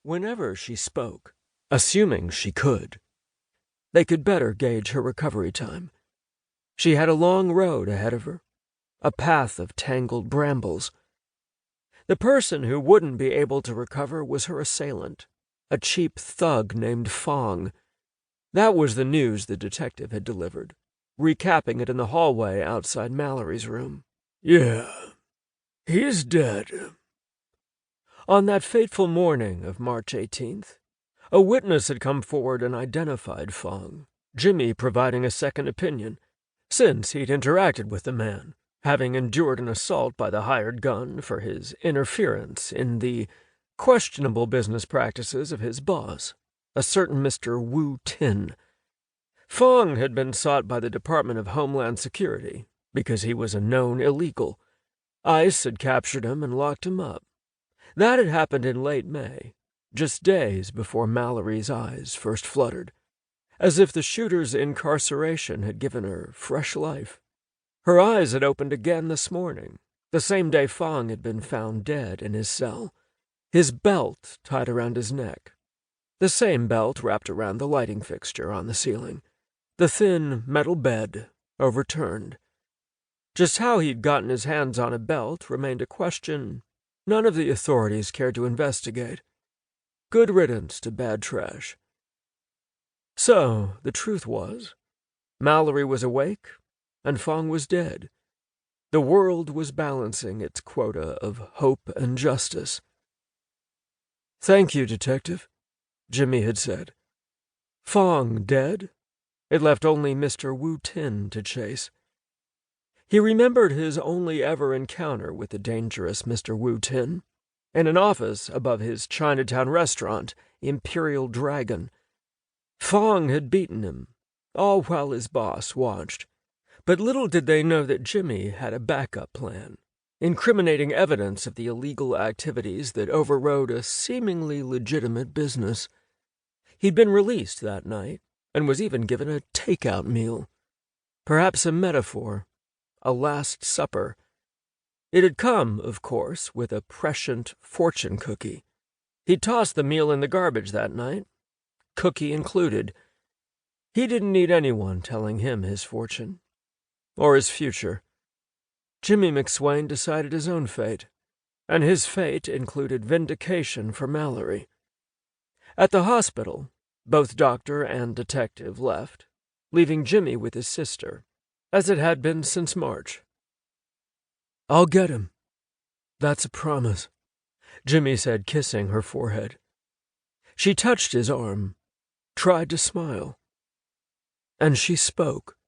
Whenever she spoke, assuming she could, they could better gauge her recovery time. She had a long road ahead of her, a path of tangled brambles. The person who wouldn't be able to recover was her assailant, a cheap thug named Fong. That was the news the detective had delivered, recapping it in the hallway outside Mallory's room. "Yeah, he's dead." On that fateful morning of March 18th, a witness had come forward and identified Fong, Jimmy providing a second opinion, since he'd interacted with the man, having endured an assault by the hired gun for his interference in the questionable business practices of his boss, a certain Mr. Wu Tin. Fong had been sought by the Department of Homeland Security because he was a known illegal. ICE had captured him and locked him up. That had happened in late May, just days before Mallory's eyes first fluttered, as if the shooter's incarceration had given her fresh life. Her eyes had opened again this morning, the same day Fong had been found dead in his cell, his belt tied around his neck, the same belt wrapped around the lighting fixture on the ceiling, the thin metal bed overturned. Just how he'd gotten his hands on a belt remained a question none of the authorities cared to investigate. Good riddance to bad trash. So, the truth was, Mallory was awake, and Fong was dead. The world was balancing its quota of hope and justice. "Thank you, Detective," Jimmy had said. Fong dead? It left only Mr. Wu Tin to chase. He remembered his only ever encounter with the dangerous Mr. Wu Tin, in an office above his Chinatown restaurant, Imperial Dragon. Fong had beaten him, all while his boss watched. But little did they know that Jimmy had a backup plan, incriminating evidence of the illegal activities that overrode a seemingly legitimate business. He'd been released that night, and was even given a takeout meal. Perhaps a metaphor, a last supper. It had come, of course, with a prescient fortune cookie. He'd tossed the meal in the garbage that night, cookie included. He didn't need anyone telling him his fortune, or his future. Jimmy McSwain decided his own fate, and his fate included vindication for Mallory. At the hospital, both doctor and detective left, leaving Jimmy with his sister, as it had been since March. "I'll get him. That's a promise," Jimmy said, kissing her forehead. She touched his arm, tried to smile. And she spoke.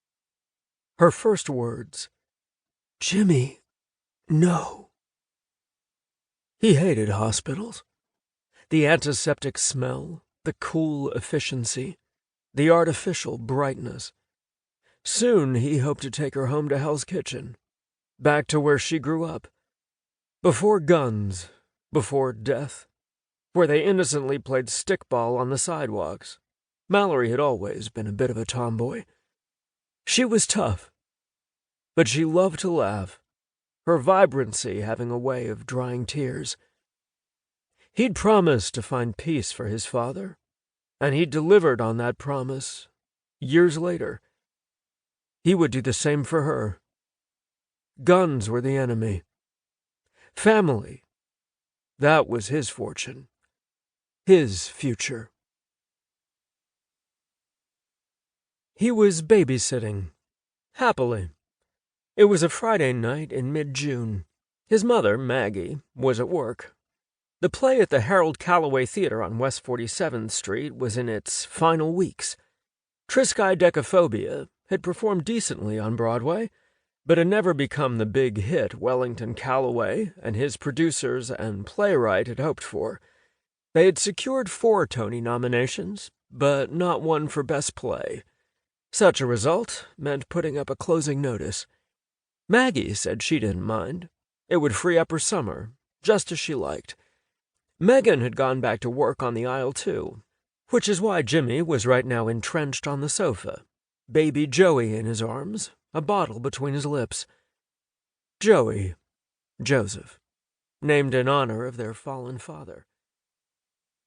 Her first words, "Jimmy, no." He hated hospitals. The antiseptic smell, the cool efficiency, the artificial brightness. Soon he hoped to take her home to Hell's Kitchen, back to where she grew up. Before guns, before death, where they innocently played stickball on the sidewalks. Mallory had always been a bit of a tomboy. She was tough, but she loved to laugh, her vibrancy having a way of drying tears. He'd promised to find peace for his father, and he'd delivered on that promise years later. He would do the same for her. Guns were the enemy. Family, that was his fortune, his future. He was babysitting, happily. It was a Friday night in mid-June. His mother, Maggie, was at work. The play at the Harold Calloway Theater on West 47th Street was in its final weeks. Triskaidekaphobia had performed decently on Broadway, but had never become the big hit Wellington Calloway and his producers and playwright had hoped for. They had secured 4 Tony nominations, but not one for Best Play. Such a result meant putting up a closing notice. Maggie said she didn't mind. It would free up her summer, just as she liked. Megan had gone back to work on the aisle, too, which is why Jimmy was right now entrenched on the sofa, baby Joey in his arms, a bottle between his lips. Joey, Joseph, named in honor of their fallen father.